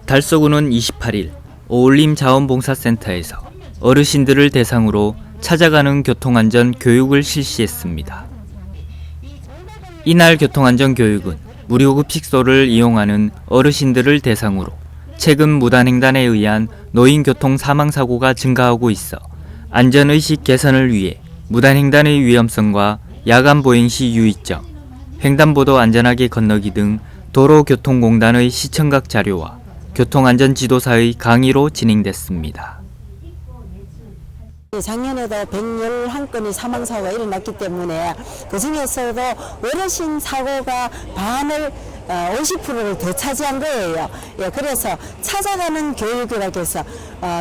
달서구는 28일 오울림 자원봉사센터에서 어르신들을 대상으로 찾아가는 교통안전 교육을 실시했습니다. 이날 교통안전 교육은 무료급식소를 이용하는 어르신들을 대상으로 최근 무단횡단에 의한 노인교통 사망사고가 증가하고 있어 안전의식 개선을 위해 무단횡단의 위험성과 야간 보행 시 유의점, 횡단보도 안전하게 건너기 등 도로교통공단의 시청각 자료와 교통안전지도사의 강의로 진행됐습니다. 작년에도 111건의 사망사고가 일어났기 때문에 그중에서도 어르신 사고가 반을 50%를 더 차지한 거예요. 예, 그래서 찾아가는 교육이라고 해서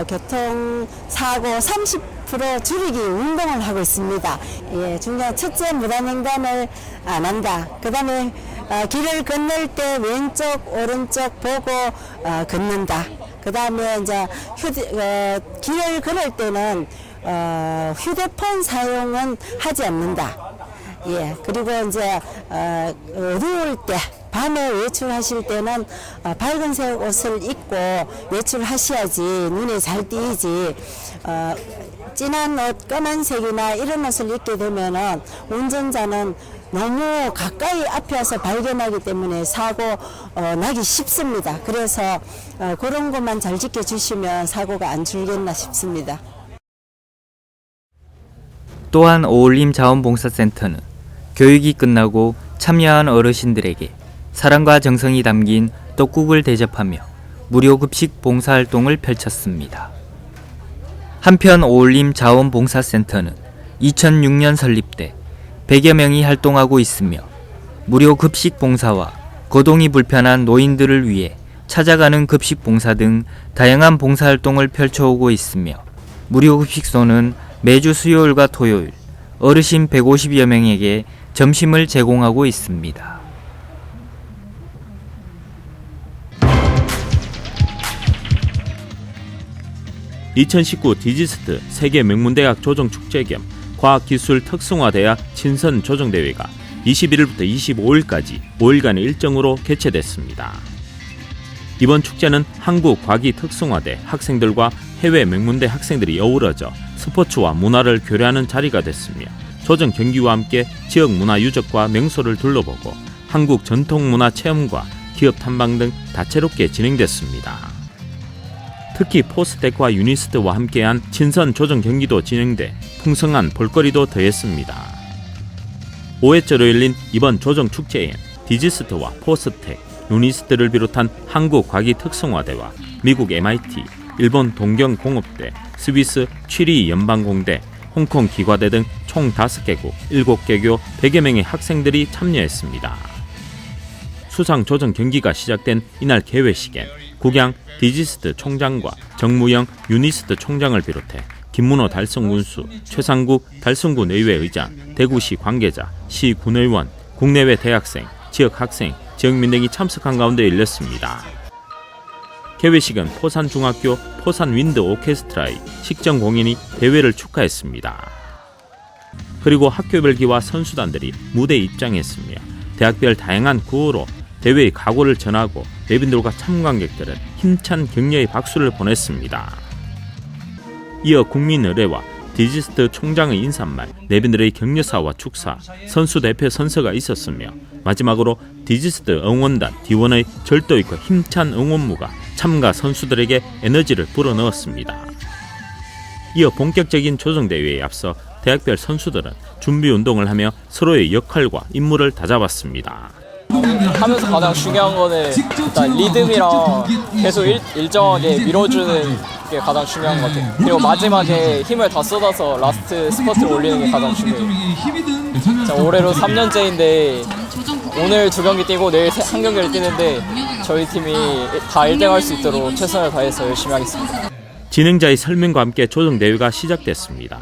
교통사고 30% 줄이기 운동을 하고 있습니다. 예, 중요한 첫째 무단횡단을 안 한다. 그 다음에 길을 건널 때 왼쪽 오른쪽 보고 걷는다. 그 다음에 이제 길을 걸을 때는 휴대폰 사용은 하지 않는다. 예, 그리고 이제 어두울 때 밤에 외출하실 때는 밝은색 옷을 입고 외출하셔야지 눈에 잘 띄지. 진한 옷, 검은색이나 이런 옷을 입게 되면은 운전자는 너무 가까이 앞에 와서 발견하기 때문에 사고 나기 쉽습니다. 그래서 그런 것만 잘 지켜주시면 사고가 안 줄겠나 싶습니다. 또한 오울림 자원봉사센터는 교육이 끝나고 참여한 어르신들에게 사랑과 정성이 담긴 떡국을 대접하며 무료급식 봉사활동을 펼쳤습니다. 한편 오울림 자원봉사센터는 2006년 설립돼 100여 명이 활동하고 있으며 무료 급식 봉사와 거동이 불편한 노인들을 위해 찾아가는 급식 봉사 등 다양한 봉사활동을 펼쳐오고 있으며 무료 급식소는 매주 수요일과 토요일 어르신 150여 명에게 점심을 제공하고 있습니다. (2019) 디지스트 세계 명문대학 조정축제 겸 과학기술 특성화대학 친선 조정대회가 21일부터 25일까지 5일간의 일정으로 개최됐습니다. 이번 축제는 한국과기특성화대 학생들과 해외 명문대 학생들이 어우러져 스포츠와 문화를 교류하는 자리가 됐으며 조정 경기와 함께 지역 문화 유적과 명소를 둘러보고 한국 전통문화 체험과 기업 탐방 등 다채롭게 진행됐습니다. 특히 포스텍과 유니스트와 함께한 친선 조정 경기도 진행돼 풍성한 볼거리도 더했습니다. 5회째로 열린 이번 조정 축제엔 디지스트와 포스텍, 유니스트를 비롯한 한국과기특성화대와 미국 MIT, 일본 동경공업대, 스위스 취리 연방공대, 홍콩 기과대 등 총 5개국, 7개교 100여 명의 학생들이 참여했습니다. 수상 조정 경기가 시작된 이날 개회식엔 국양 디지스트 총장과 정무영 유니스트 총장을 비롯해 김문호 달성군수, 최상국 달성군 의회 의장, 대구시 관계자, 시 군의원, 국내외 대학생, 지역 학생, 지역민 등이 참석한 가운데 열렸습니다. 개회식은 포산중학교 포산윈드 오케스트라의 식전 공연이 대회를 축하했습니다. 그리고 학교별 기와 선수단들이 무대에 입장했으며 대학별 다양한 구호로 대회의 각오를 전하고 내빈들과 참관객들은 힘찬 격려의 박수를 보냈습니다. 이어 국민의례와 디지스트 총장의 인사말, 내빈들의 격려사와 축사, 선수 대표 선서가 있었으며 마지막으로 디지스트 응원단 D1의 절도 있고 힘찬 응원무가 참가 선수들에게 에너지를 불어넣었습니다. 이어 본격적인 조정대회에 앞서 대학별 선수들은 준비 운동을 하며 서로의 역할과 임무를 다잡았습니다. 하면서 가장 중요한 거는 일단 리듬이랑 계속 일정하게 밀어주는 게 가장 중요한 것 같아요. 그리고 마지막에 힘을 다 쏟아서 라스트 스퍼트를 올리는 게 가장 중요해요. 올해로 3년째인데 오늘 2경기 뛰고 내일 1경기를 뛰는데 저희 팀이 다 1등할 수 있도록 최선을 다해서 열심히 하겠습니다. 진행자의 설명과 함께 조정대회가 시작됐습니다.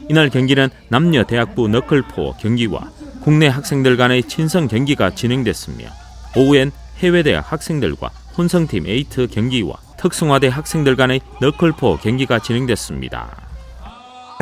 이날 경기는 남녀 대학부 너클포 경기와 국내 학생들 간의 친선 경기가 진행됐으며 오후엔 해외대학 학생들과 혼성팀 에이트 경기와 특성화대 학생들 간의 너클포 경기가 진행됐습니다.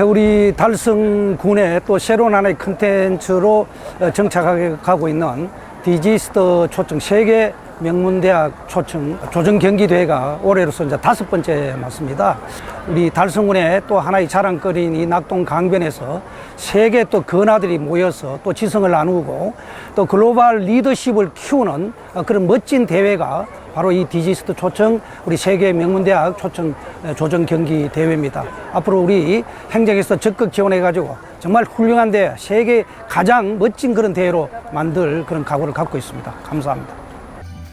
우리 달성군의 또 새로운 하나의 컨텐츠로 정착하게 가고 있는 디지스트 초청 세계 명문대학 초청 조정경기대회가 올해로서 이제 5번째 맞습니다. 우리 달성군의 또 하나의 자랑거리인 이 낙동 강변에서 세계 또 건아들이 모여서 또 지성을 나누고 또 글로벌 리더십을 키우는 그런 멋진 대회가 바로 이 디지스트 초청 우리 세계 명문대학 초청 조정경기대회입니다. 앞으로 우리 행정에서 적극 지원해가지고 정말 훌륭한 대회, 세계 가장 멋진 그런 대회로 만들 그런 각오를 갖고 있습니다. 감사합니다.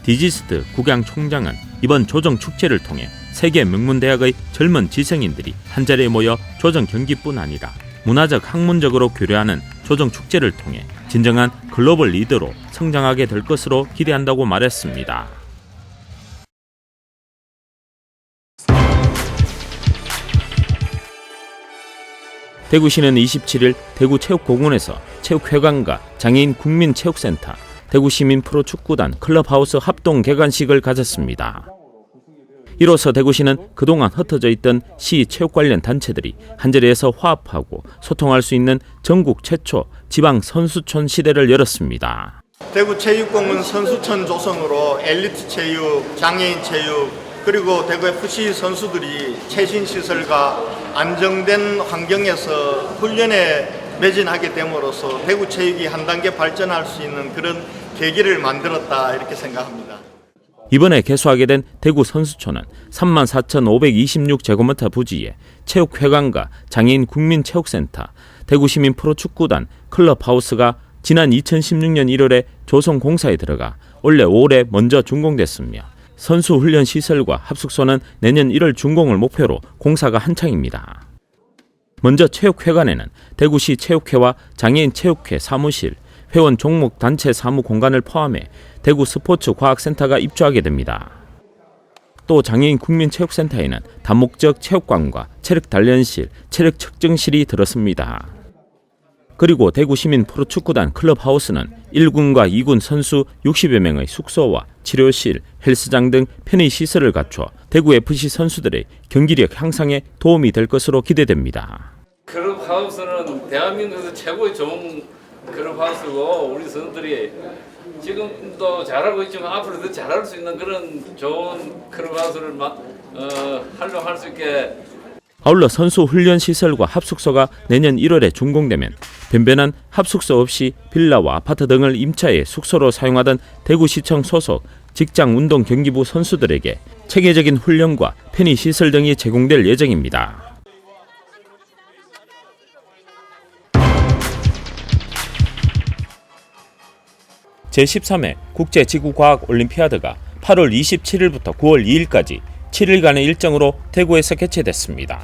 디지스트 국양 총장은 이번 조정 축제를 통해 세계 명문대학의 젊은 지성인들이 한자리에 모여 조정 경기뿐 아니라 문화적 학문적으로 교류하는 조정 축제를 통해 진정한 글로벌 리더로 성장하게 될 것으로 기대한다고 말했습니다. 대구시는 27일 대구체육공원에서 체육회관과 장애인 국민체육센터, 대구시민 프로축구단 클럽하우스 합동 개관식을 가졌습니다. 이로써 대구시는 그동안 흩어져 있던 시 체육 관련 단체들이 한자리에서 화합하고 소통할 수 있는 전국 최초 지방 선수촌 시대를 열었습니다. 대구체육공원 선수촌 조성으로 엘리트 체육, 장애인 체육, 그리고 대구FC 선수들이 최신 시설과 안정된 환경에서 훈련에 매진하게 됨으로써 대구체육이 한 단계 발전할 수 있는 그런 계기를 만들었다 이렇게 생각합니다. 이번에 개소하게 된 대구 선수촌은 34,526제곱미터 부지에 체육회관과 장애인 국민체육센터, 대구시민 프로축구단 클럽하우스가 지난 2016년 1월에 조성공사에 들어가 올해 5월에 먼저 준공됐으며 선수훈련 시설과 합숙소는 내년 1월 준공을 목표로 공사가 한창입니다. 먼저 체육회관에는 대구시 체육회와 장애인 체육회 사무실, 회원 종목 단체 사무 공간을 포함해 대구 스포츠과학센터가 입주하게 됩니다. 또 장애인 국민체육센터에는 다목적 체육관과 체력단련실, 체력 측정실이 들었습니다. 그리고 대구시민 프로축구단 클럽하우스는 1군과 2군 선수 60여 명의 숙소와 치료실, 헬스장 등 편의시설을 갖춰 대구FC 선수들의 경기력 향상에 도움이 될 것으로 기대됩니다. 클럽하우스는 대한민국에서 최고의 좋은 클럽하우스고 우리 선수들이 지금도 잘하고 있지만 앞으로 더 잘할 수 있는 그런 좋은 클럽하우스를 활용할 수 있게. 아울러 선수 훈련 시설과 합숙소가 내년 1월에 준공되면 변변한 합숙소 없이 빌라와 아파트 등을 임차해 숙소로 사용하던 대구시청 소속 직장운동경기부 선수들에게 체계적인 훈련과 편의시설 등이 제공될 예정입니다. 제13회 국제지구과학올림피아드가 8월 27일부터 9월 2일까지 7일간의 일정으로 대구에서 개최됐습니다.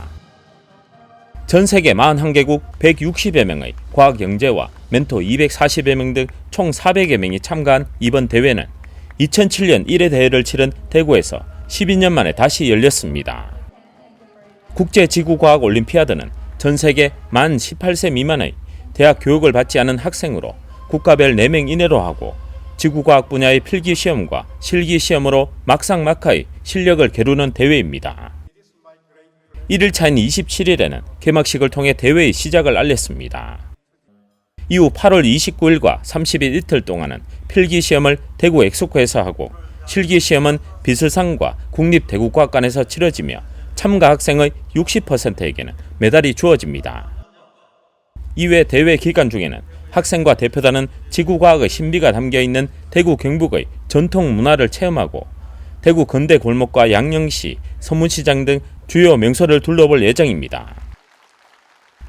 전 세계 41개국 160여 명의 과학 영재와 멘토 240여 명 등 총 400여 명이 참가한 이번 대회는 2007년 1회 대회를 치른 대구에서 12년 만에 다시 열렸습니다. 국제지구과학올림피아드는 전 세계 만 18세 미만의 대학 교육을 받지 않은 학생으로 국가별 4명 이내로 하고 지구과학 분야의 필기시험과 실기시험으로 막상막하의 실력을 겨루는 대회입니다. 1일차인 27일에는 개막식을 통해 대회의 시작을 알렸습니다. 이후 8월 29일과 30일 이틀 동안은 필기시험을 대구 엑소코에서 하고 실기시험은 비슬상과 국립대구과학관에서 치러지며 참가 학생의 60%에게는 메달이 주어집니다. 이외 대회 기간 중에는 학생과 대표단은 지구과학의 신비가 담겨있는 대구 경북의 전통 문화를 체험하고 대구 건대 골목과 양령시, 서문시장 등 주요 명소를 둘러볼 예정입니다.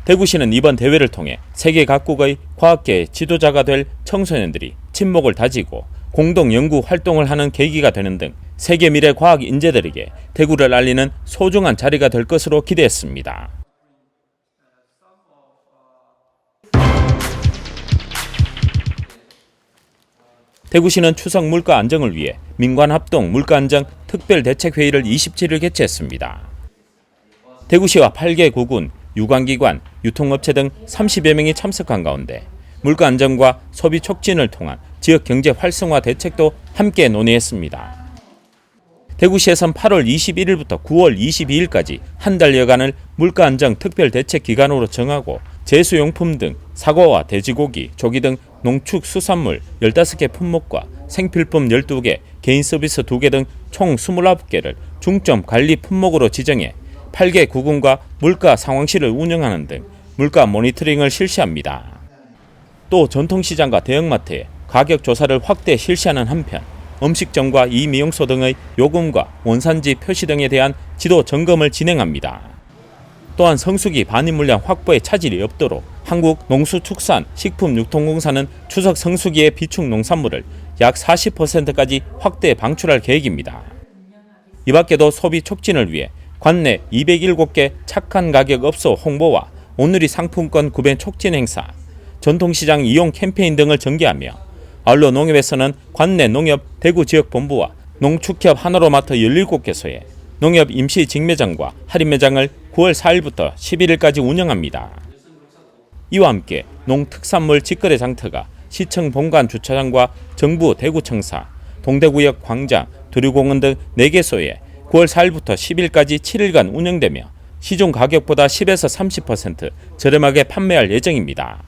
대구시는 이번 대회를 통해 세계 각국의 과학계의 지도자가 될 청소년들이 친목을 다지고 공동 연구 활동을 하는 계기가 되는 등 세계 미래 과학 인재들에게 대구를 알리는 소중한 자리가 될 것으로 기대했습니다. 대구시는 추석 물가 안정을 위해 민관합동 물가안정 특별대책회의를 27일 개최했습니다. 대구시와 8개 구군, 유관기관, 유통업체 등 30여 명이 참석한 가운데 물가 안정과 소비 촉진을 통한 지역 경제 활성화 대책도 함께 논의했습니다. 대구시에선 8월 21일부터 9월 22일까지 한 달여간을 물가 안정 특별대책 기간으로 정하고 제수용품 등 사과와 돼지고기, 조기 등 농축수산물 15개 품목과 생필품 12개, 개인 서비스 2개 등 총 29개를 중점 관리 품목으로 지정해 8개 구군과 물가 상황실을 운영하는 등 물가 모니터링을 실시합니다. 또 전통시장과 대형마트에 가격 조사를 확대 실시하는 한편 음식점과 이미용소 등의 요금과 원산지 표시 등에 대한 지도 점검을 진행합니다. 또한 성수기 반입 물량 확보에 차질이 없도록 한국농수축산식품유통공사는 추석 성수기의 비축 농산물을 약 40%까지 확대 방출할 계획입니다. 이 밖에도 소비 촉진을 위해 관내 207개 착한 가격 업소 홍보와 오늘이 상품권 구매 촉진 행사, 전통시장 이용 캠페인 등을 전개하며 아울러 농협에서는 관내 농협 대구지역본부와 농축협 하나로마트 17개소에 농협 임시 직매장과 할인매장을 9월 4일부터 11일까지 운영합니다. 이와 함께 농특산물 직거래 장터가 시청 본관 주차장과 정부 대구청사, 동대구역 광장, 두류공원 등 4개소에 9월 4일부터 10일까지 7일간 운영되며 시중 가격보다 10에서 30% 저렴하게 판매할 예정입니다.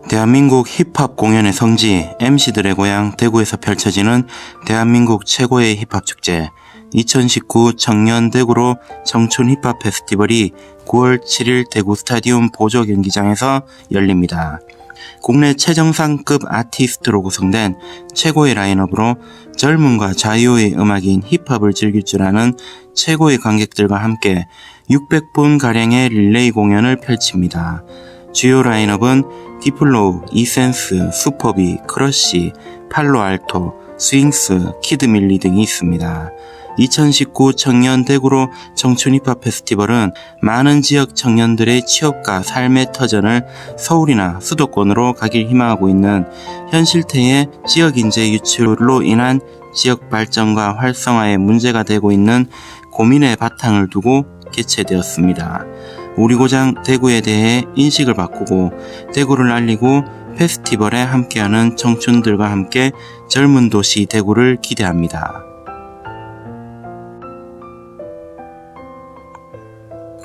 대한민국 힙합 공연의 성지 MC들의 고향 대구에서 펼쳐지는 대한민국 최고의 힙합 축제 2019 청년 대구로 청춘 힙합 페스티벌이 9월 7일 대구 스타디움 보조 경기장에서 열립니다. 국내 최정상급 아티스트로 구성된 최고의 라인업으로 젊음과 자유의 음악인 힙합을 즐길 줄 아는 최고의 관객들과 함께 600분가량의 릴레이 공연을 펼칩니다. 주요 라인업은 디플로우, 이센스, 슈퍼비, 크러쉬, 팔로알토, 스윙스, 키드밀리 등이 있습니다. 2019 청년 대구로 청춘 힙합 페스티벌은 많은 지역 청년들의 취업과 삶의 터전을 서울이나 수도권으로 가길 희망하고 있는 현실태의 지역 인재 유출로 인한 지역 발전과 활성화에 문제가 되고 있는 고민의 바탕을 두고 개최되었습니다. 우리 고장 대구에 대해 인식을 바꾸고 대구를 알리고 페스티벌에 함께하는 청춘들과 함께 젊은 도시 대구를 기대합니다.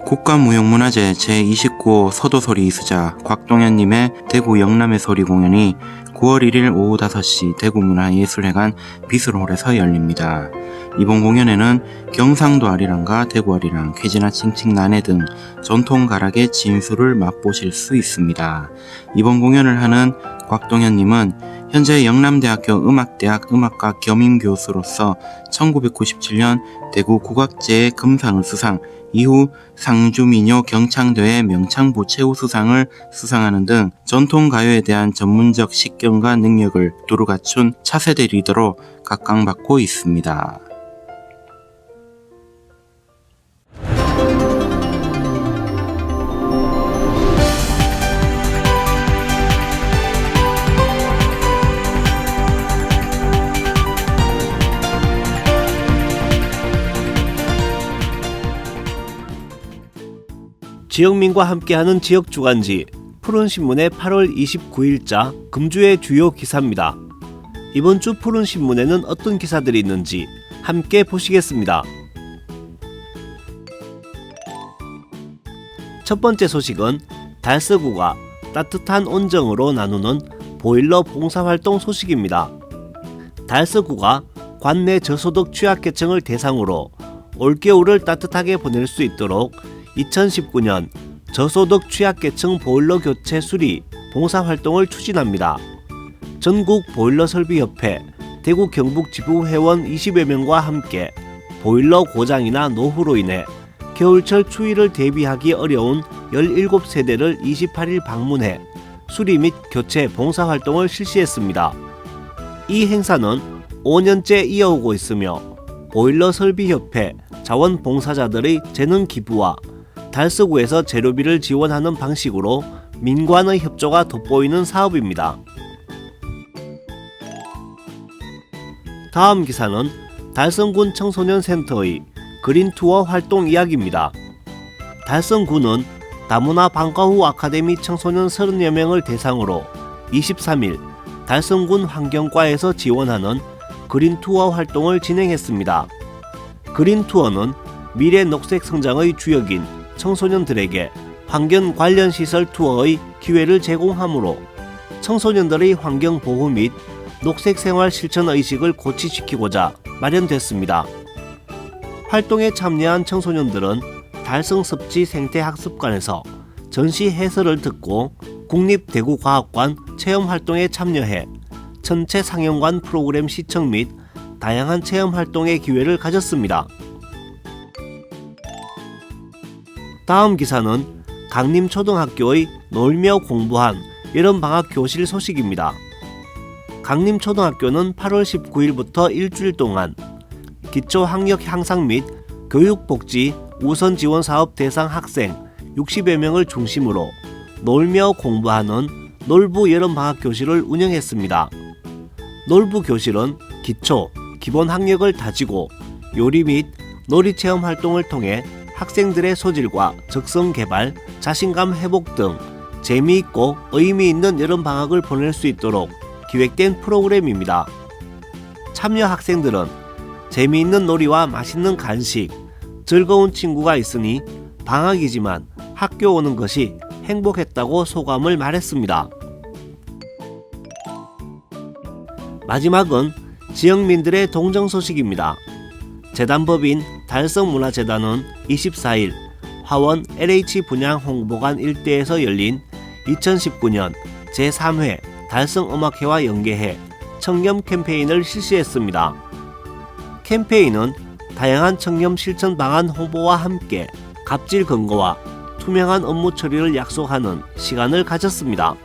국가무형문화재 제29호 서도소리 이수자 곽동현님의 대구 영남의 소리 공연이 9월 1일 오후 5시 대구문화예술회관 비술홀에서 열립니다. 이번 공연에는 경상도 아리랑과 대구 아리랑, 쾌지나 칭칭 나네 등 전통 가락의 진수를 맛보실 수 있습니다. 이번 공연을 하는 곽동현님은 현재 영남대학교 음악대학 음악과 겸임교수로서 1997년 대구 국악제의 금상을 수상, 이후 상주민요 경창대회 명창부 최우수상을 수상하는 등 전통가요에 대한 전문적 식견과 능력을 두루 갖춘 차세대 리더로 각광받고 있습니다. 지역민과 함께하는 지역주간지 푸른신문의 8월 29일자 금주의 주요 기사입니다. 이번 주 푸른신문에는 어떤 기사들이 있는지 함께 보시겠습니다. 첫 번째 소식은 달서구가 따뜻한 온정으로 나누는 보일러 봉사활동 소식입니다. 달서구가 관내 저소득 취약계층을 대상으로 올겨울을 따뜻하게 보낼 수 있도록 2019년 저소득 취약계층 보일러 교체 수리 봉사활동을 추진합니다. 전국 보일러 설비협회 대구 경북 지부 회원 20여 명과 함께 보일러 고장이나 노후로 인해 겨울철 추위를 대비하기 어려운 17세대를 28일 방문해 수리 및 교체 봉사활동을 실시했습니다. 이 행사는 5년째 이어오고 있으며 보일러 설비협회 자원봉사자들의 재능 기부와 달서구에서 재료비를 지원하는 방식으로 민관의 협조가 돋보이는 사업입니다. 다음 기사는 달성군 청소년센터의 그린투어 활동 이야기입니다. 달성군은 다문화 방과후 아카데미 청소년 30여 명을 대상으로 23일 달성군 환경과에서 지원하는 그린투어 활동을 진행했습니다. 그린투어는 미래 녹색 성장의 주역인 청소년들에게 환경 관련 시설 투어의 기회를 제공하므로 청소년들의 환경 보호 및 녹색 생활 실천 의식을 고취시키고자 마련됐습니다. 활동에 참여한 청소년들은 달성습지 생태학습관에서 전시 해설을 듣고 국립대구과학관 체험활동에 참여해 전체 상영관 프로그램 시청 및 다양한 체험활동의 기회를 가졌습니다. 다음 기사는 강림초등학교의 놀며 공부한 여름방학 교실 소식입니다. 강림초등학교는 8월 19일부터 일주일 동안 기초학력 향상 및 교육복지 우선 지원 사업 대상 학생 60여 명을 중심으로 놀며 공부하는 놀부 여름방학 교실을 운영했습니다. 놀부 교실은 기초, 기본 학력을 다지고 요리 및 놀이 체험 활동을 통해 학생들의 소질과 적성 개발, 자신감 회복 등 재미있고 의미 있는 여름방학을 보낼 수 있도록 기획된 프로그램입니다. 참여 학생들은 재미있는 놀이와 맛있는 간식, 즐거운 친구가 있으니 방학이지만 학교 오는 것이 행복했다고 소감을 말했습니다. 마지막은 지역민들의 동정 소식입니다. 재단법인 달성문화재단은 24일 화원 LH 분양 홍보관 일대에서 열린 2019년 제3회 달성음악회와 연계해 청렴 캠페인을 실시했습니다. 캠페인은 다양한 청렴 실천 방안 홍보와 함께 갑질 근거와 투명한 업무 처리를 약속하는 시간을 가졌습니다.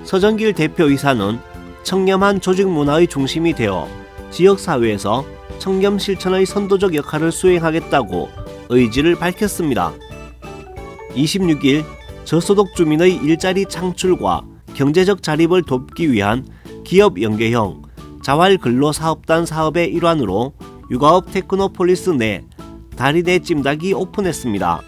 서정길 대표이사는 청렴한 조직 문화의 중심이 되어 지역사회에서 청렴 실천의 선도적 역할을 수행하겠다고 의지를 밝혔습니다. 26일 저소득 주민의 일자리 창출과 경제적 자립을 돕기 위한 기업 연계형 자활근로사업단 사업의 일환으로 육아업 테크노폴리스 내 달인의 찜닭이 오픈했습니다.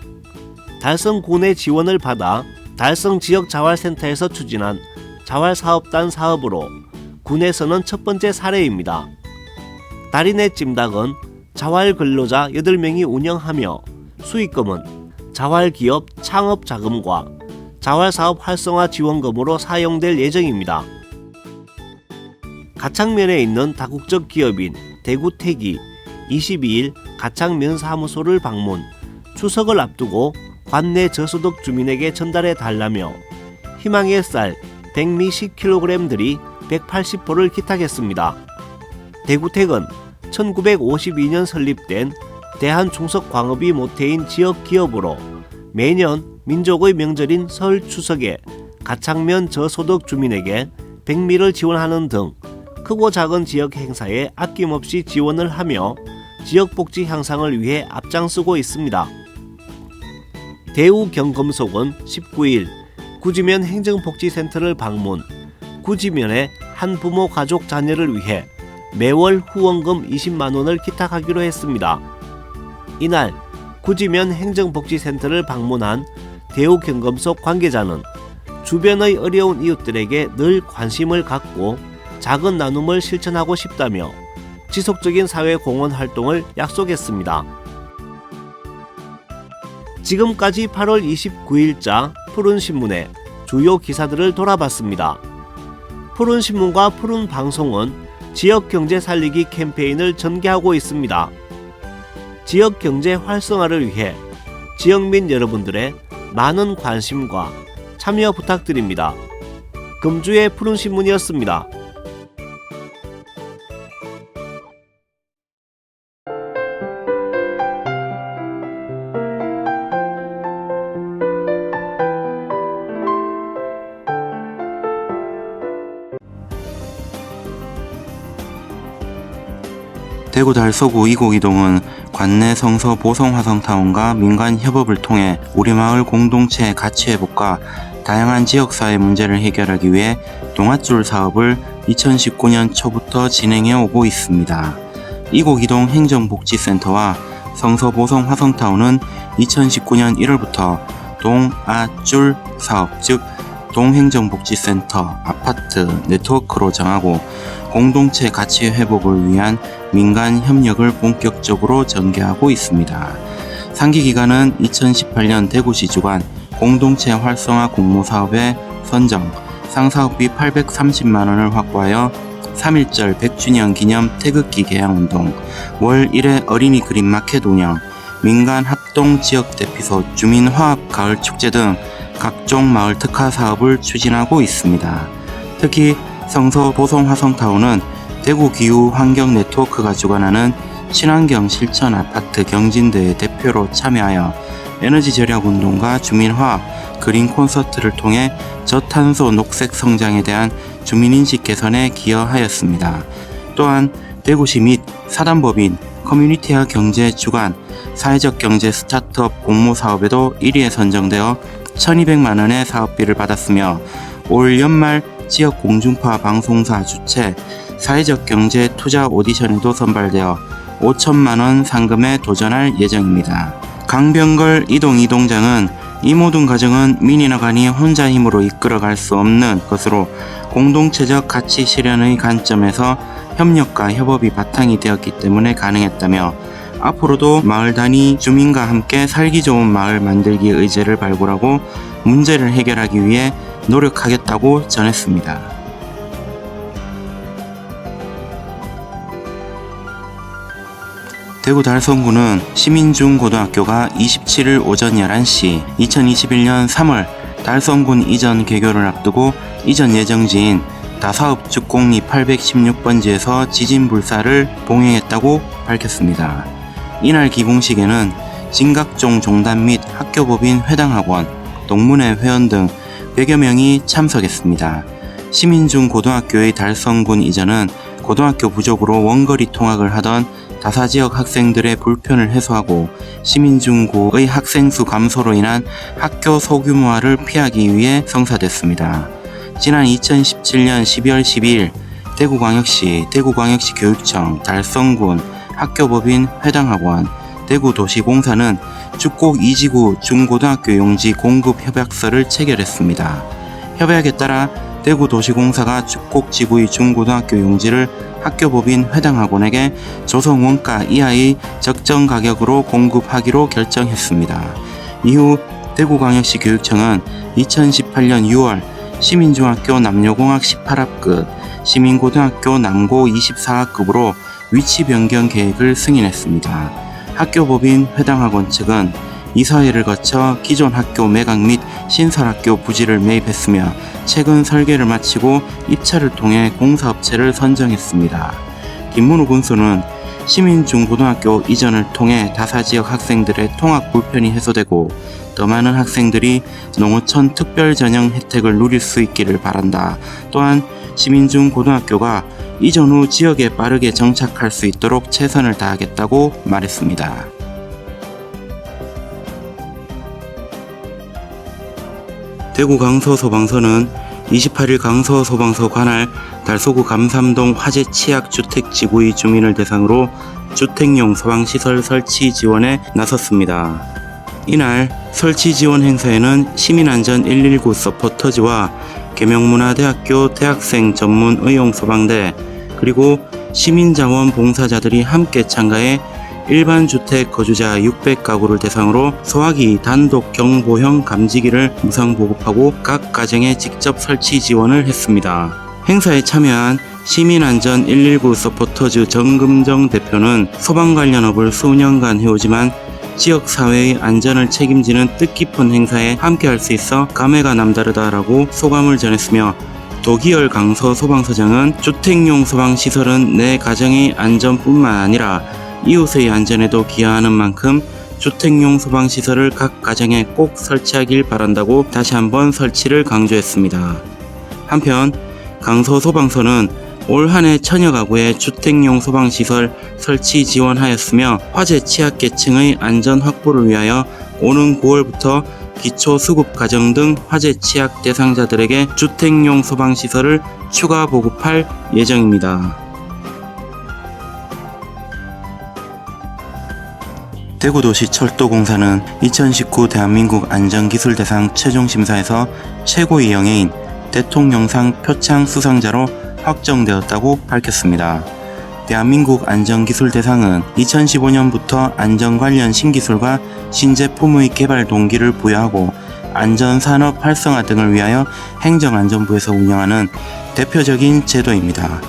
달성군의 지원을 받아 달성지역자활센터에서 추진한 자활사업단 사업으로 군에서는 첫 번째 사례입니다. 달인의 찜닭은 자활근로자 8명이 운영하며 수익금은 자활기업 창업자금과 자활사업 활성화 지원금으로 사용될 예정입니다. 가창면에 있는 다국적 기업인 대구택이 22일 가창면 사무소를 방문, 추석을 앞두고 관내 저소득 주민에게 전달해 달라며 희망의 쌀, 백미 10kg들이 180포를 기탁했습니다. 대구택은 1952년 설립된 대한중석광업이 모태인 지역 기업으로 매년 민족의 명절인 설 추석에 가창면 저소득 주민에게 백미를 지원하는 등 크고 작은 지역 행사에 아낌없이 지원을 하며 지역 복지 향상을 위해 앞장서고 있습니다. 대우경검속은 19일 구지면 행정복지센터를 방문, 구지면의 한 부모 가족 자녀를 위해 매월 후원금 20만원을 기탁하기로 했습니다. 이날 구지면 행정복지센터를 방문한 대우경검속 관계자는 주변의 어려운 이웃들에게 늘 관심을 갖고 작은 나눔을 실천하고 싶다며 지속적인 사회공헌 활동을 약속했습니다. 지금까지 8월 29일자 푸른신문의 주요 기사들을 돌아봤습니다. 푸른신문과 푸른방송은 지역경제 살리기 캠페인을 전개하고 있습니다. 지역경제 활성화를 위해 지역민 여러분들의 많은 관심과 참여 부탁드립니다. 금주의 푸른신문이었습니다. 대구 달서구 이곡이동은 관내 성서 보성화성타운과 민간 협업을 통해 우리 마을 공동체의 가치 회복과 다양한 지역사회 문제를 해결하기 위해 동아줄 사업을 2019년 초부터 진행해 오고 있습니다. 이곡이동 행정복지센터와 성서 보성화성타운은 2019년 1월부터 동아줄 사업, 즉 동행정복지센터 아파트 네트워크로 정하고 공동체 가치 회복을 위한 민간 협력을 본격적으로 전개하고 있습니다. 상기 기간은 2018년 대구시 주관 공동체 활성화 공모사업에 선정, 상사업비 830만 원을 확보하여 3.1절 100주년 기념 태극기 개양운동, 월 1회 어린이 그림 마켓 운영, 민간 합동 지역 대피소 주민화합 가을 축제 등 각종 마을 특화 사업을 추진하고 있습니다. 특히 성서 보성 화성타운은 대구 기후 환경 네트워크가 주관하는 친환경 실천 아파트 경진대회 대표로 참여하여 에너지 절약 운동과 주민화합, 그린 콘서트를 통해 저탄소 녹색 성장에 대한 주민인식 개선에 기여하였습니다. 또한 대구시 및 사단법인 커뮤니티화 경제 주관 사회적 경제 스타트업 공모 사업에도 1위에 선정되어 1200만 원의 사업비를 받았으며 올 연말 지역 공중파 방송사 주최 사회적 경제 투자 오디션에도 선발되어 5천만 원 상금에 도전할 예정입니다. 강병걸 이동장은 이 모든 과정은 민인어간이 혼자 힘으로 이끌어갈 수 없는 것으로 공동체적 가치 실현의 관점에서 협력과 협업이 바탕이 되었기 때문에 가능했다며 앞으로도 마을 단위 주민과 함께 살기 좋은 마을 만들기 의제를 발굴하고 문제를 해결하기 위해 노력하겠다고 전했습니다. 대구 달성구는 시민중고등학교가 27일 오전 11시 2021년 3월 달성군 이전 개교를 앞두고 이전 예정지인 다사읍 주공리 816번지에서 지진불사를 봉행했다고 밝혔습니다. 이날 기공식에는 진각종 종단 및 학교법인 회당학원, 동문회 회원 등 100여 명이 참석했습니다. 시민중고등학교의 달성군 이전은 고등학교 부족으로 원거리 통학을 하던 다사지역 학생들의 불편을 해소하고 시민중고의 학생수 감소로 인한 학교 소규모화를 피하기 위해 성사됐습니다. 지난 2017년 12월 12일 대구광역시 교육청, 달성군, 학교법인 회당학원, 대구도시공사는 축곡 2지구 중고등학교 용지 공급 협약서를 체결했습니다. 협약에 따라 대구도시공사가 축곡지구의 중고등학교 용지를 학교법인 회당학원에게 조성원가 이하의 적정 가격으로 공급하기로 결정했습니다. 이후 대구광역시 교육청은 2018년 6월 시민중학교 남녀공학 18학급, 시민고등학교 남고 24학급으로 위치 변경 계획을 승인했습니다. 학교법인 회당학원 측은 이사회를 거쳐 기존 학교 매각 및 신설학교 부지를 매입했으며 최근 설계를 마치고 입찰을 통해 공사업체를 선정했습니다. 김문우 군수는 시민중고등학교 이전을 통해 다사지역 학생들의 통학 불편이 해소되고 더 많은 학생들이 농어촌 특별전형 혜택을 누릴 수 있기를 바란다. 또한 시민중고등학교가 이전 후 지역에 빠르게 정착할 수 있도록 최선을 다하겠다고 말했습니다. 대구 강서소방서는 28일 강서소방서 관할 달서구 감삼동 화재 취약 주택지구의 주민을 대상으로 주택용 소방시설 설치 지원에 나섰습니다. 이날 설치 지원 행사에는 시민안전 119 서포터즈와 계명문화대학교 대학생 전문 의용소방대 그리고 시민자원 봉사자들이 함께 참가해 일반 주택 거주자 600가구를 대상으로 소화기 단독 경보형 감지기를 무상 보급하고 각 가정에 직접 설치 지원을 했습니다. 행사에 참여한 시민안전 119 서포터즈 정금정 대표는 소방 관련 업을 수년간 해오지만 지역사회의 안전을 책임지는 뜻깊은 행사에 함께할 수 있어 감회가 남다르다라고 소감을 전했으며 도기열 강서소방서장은 주택용 소방시설은 내 가정의 안전뿐만 아니라 이웃의 안전에도 기여하는 만큼 주택용 소방시설을 각 가정에 꼭 설치하길 바란다고 다시 한번 설치를 강조했습니다. 한편 강서소방서는 올 한해 천여 가구의 주택용 소방시설 설치 지원하였으며 화재 취약계층의 안전 확보를 위하여 오는 9월부터 기초수급가정 등 화재 취약 대상자들에게 주택용 소방시설을 추가 보급할 예정입니다. 대구도시철도공사는 2019 대한민국 안전기술대상 최종심사에서 최고의 영예인 대통령상 표창 수상자로 확정되었다고 밝혔습니다. 대한민국 안전기술대상은 2015년부터 안전 관련 신기술과 신제품의 개발 동기를 부여하고 안전산업 활성화 등을 위하여 행정안전부에서 운영하는 대표적인 제도입니다.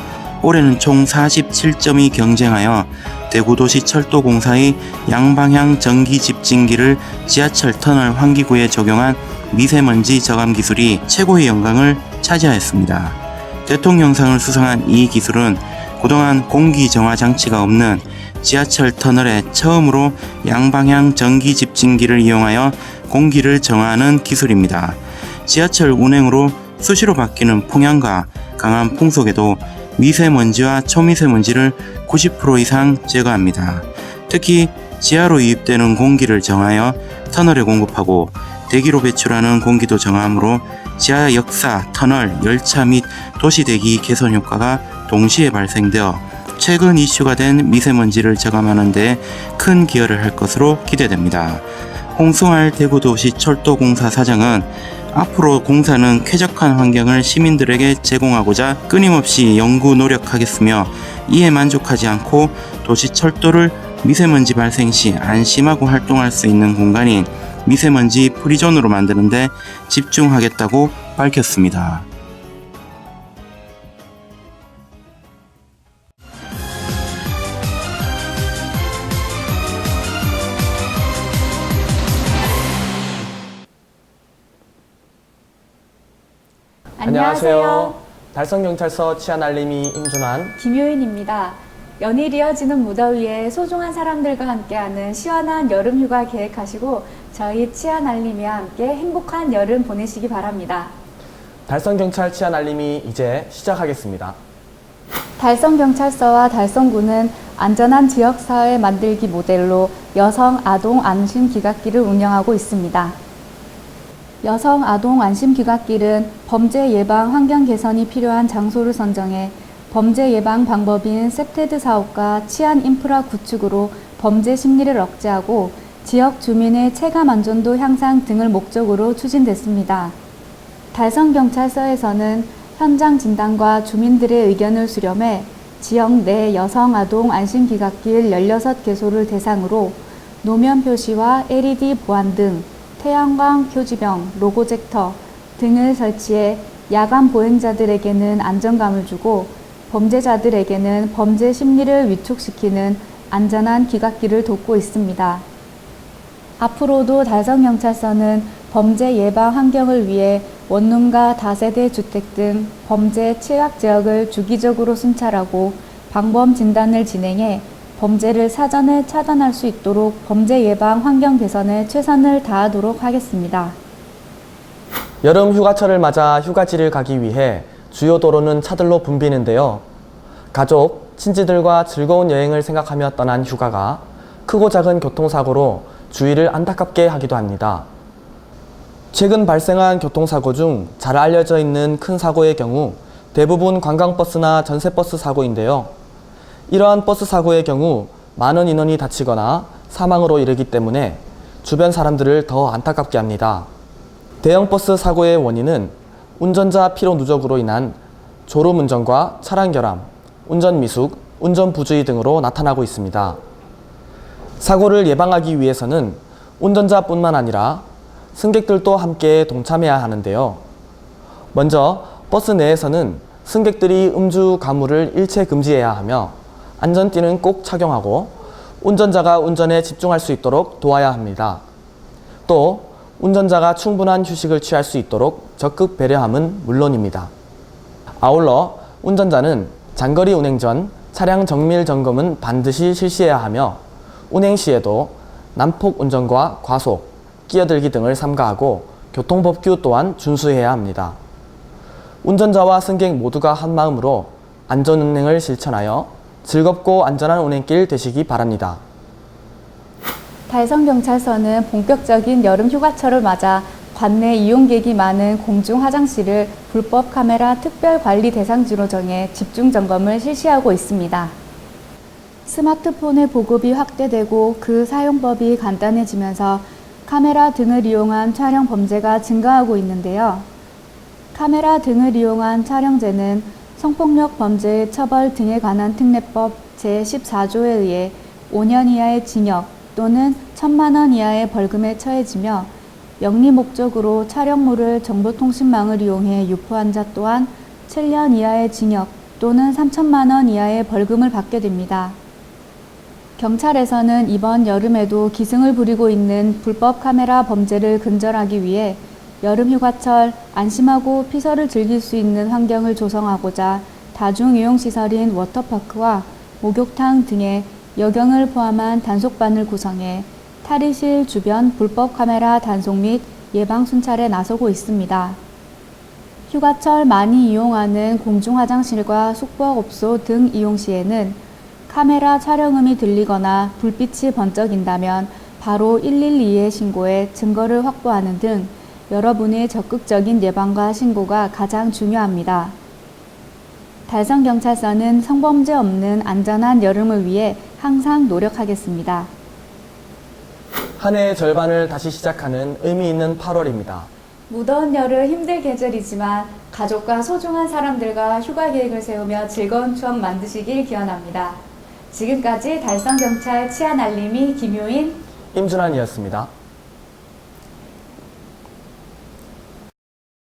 올해는 총 47점이 경쟁하여 대구도시철도공사의 양방향 전기 집진기를 지하철 터널 환기구에 적용한 미세먼지 저감 기술이 최고의 영광을 차지하였습니다. 대통령상을 수상한 이 기술은 그동안 공기 정화 장치가 없는 지하철 터널에 처음으로 양방향 전기 집진기를 이용하여 공기를 정화하는 기술입니다. 지하철 운행으로 수시로 바뀌는 풍향과 강한 풍속에도 미세먼지와 초미세먼지를 90% 이상 제거합니다. 특히 지하로 유입되는 공기를 정하여 터널에 공급하고 대기로 배출하는 공기도 정함으로 지하 역사, 터널, 열차 및 도시대기 개선 효과가 동시에 발생되어 최근 이슈가 된 미세먼지를 저감하는 데 큰 기여를 할 것으로 기대됩니다. 홍승활 대구도시철도공사 사장은 앞으로 공사는 쾌적한 환경을 시민들에게 제공하고자 끊임없이 연구 노력하겠으며 이에 만족하지 않고 도시철도를 미세먼지 발생 시 안심하고 활동할 수 있는 공간인 미세먼지 프리존으로 만드는 데 집중하겠다고 밝혔습니다. 안녕하세요. 달성경찰서 치안알림이 임준환, 김효인입니다. 연일 이어지는 무더위에 소중한 사람들과 함께하는 시원한 여름휴가 계획하시고 저희 치안알림이와 함께 행복한 여름 보내시기 바랍니다. 달성경찰 치안알림이 이제 시작하겠습니다. 달성경찰서와 달성구는 안전한 지역사회 만들기 모델로 여성 아동 안심귀갓길을 운영하고 있습니다. 여성 아동 안심귀갓길은 범죄 예방 환경 개선이 필요한 장소를 선정해 범죄 예방 방법인 셉테드 사업과 치안 인프라 구축으로 범죄 심리를 억제하고 지역 주민의 체감 안전도 향상 등을 목적으로 추진됐습니다. 달성경찰서에서는 현장 진단과 주민들의 의견을 수렴해 지역 내 여성 아동 안심귀갓길 16개소를 대상으로 노면 표시와 LED 보안 등 태양광 표지병, 로고젝터 등을 설치해 야간 보행자들에게는 안정감을 주고 범죄자들에게는 범죄 심리를 위축시키는 안전한 귀갓길을 돕고 있습니다. 앞으로도 달성경찰서는 범죄 예방 환경을 위해 원룸과 다세대 주택 등 범죄 취약 지역을 주기적으로 순찰하고 방범 진단을 진행해 범죄를 사전에 차단할 수 있도록 범죄 예방 환경 개선에 최선을 다하도록 하겠습니다. 여름 휴가철을 맞아 휴가지를 가기 위해 주요 도로는 차들로 붐비는데요. 가족, 친지들과 즐거운 여행을 생각하며 떠난 휴가가 크고 작은 교통사고로 주위를 안타깝게 하기도 합니다. 최근 발생한 교통사고 중 잘 알려져 있는 큰 사고의 경우 대부분 관광버스나 전세버스 사고인데요. 이러한 버스 사고의 경우 많은 인원이 다치거나 사망으로 이르기 때문에 주변 사람들을 더 안타깝게 합니다. 대형 버스 사고의 원인은 운전자 피로 누적으로 인한 졸음운전과 차량 결함, 운전 미숙, 운전 부주의 등으로 나타나고 있습니다. 사고를 예방하기 위해서는 운전자뿐만 아니라 승객들도 함께 동참해야 하는데요. 먼저 버스 내에서는 승객들이 음주, 가무를 일체 금지해야 하며 안전띠는 꼭 착용하고 운전자가 운전에 집중할 수 있도록 도와야 합니다. 또 운전자가 충분한 휴식을 취할 수 있도록 적극 배려함은 물론입니다. 아울러 운전자는 장거리 운행 전 차량 정밀 점검은 반드시 실시해야 하며 운행 시에도 난폭 운전과 과속, 끼어들기 등을 삼가하고 교통법규 또한 준수해야 합니다. 운전자와 승객 모두가 한마음으로 안전운행을 실천하여 즐겁고 안전한 운행길 되시기 바랍니다. 달성경찰서는 본격적인 여름 휴가철을 맞아 관내 이용객이 많은 공중 화장실을 불법 카메라 특별 관리 대상지로 정해 집중 점검을 실시하고 있습니다. 스마트폰의 보급이 확대되고 그 사용법이 간단해지면서 카메라 등을 이용한 촬영 범죄가 증가하고 있는데요. 카메라 등을 이용한 촬영죄는 성폭력 범죄의 처벌 등에 관한 특례법 제14조에 의해 5년 이하의 징역 또는 1,000만 원 이하의 벌금에 처해지며 영리 목적으로 촬영물을 정보통신망을 이용해 유포한 자 또한 7년 이하의 징역 또는 3,000만 원 이하의 벌금을 받게 됩니다. 경찰에서는 이번 여름에도 기승을 부리고 있는 불법 카메라 범죄를 근절하기 위해 여름 휴가철 안심하고 피서를 즐길 수 있는 환경을 조성하고자 다중이용시설인 워터파크와 목욕탕 등의 여경을 포함한 단속반을 구성해 탈의실 주변 불법 카메라 단속 및 예방 순찰에 나서고 있습니다. 휴가철 많이 이용하는 공중화장실과 숙박업소 등 이용 시에는 카메라 촬영음이 들리거나 불빛이 번쩍인다면 바로 112에 신고해 증거를 확보하는 등 여러분의 적극적인 예방과 신고가 가장 중요합니다. 달성경찰서는 성범죄 없는 안전한 여름을 위해 항상 노력하겠습니다. 한 해의 절반을 다시 시작하는 의미 있는 8월입니다. 무더운 여름 힘들 계절이지만 가족과 소중한 사람들과 휴가 계획을 세우며 즐거운 추억 만드시길 기원합니다. 지금까지 달성경찰 치안 알림이 김효인, 임준환이었습니다.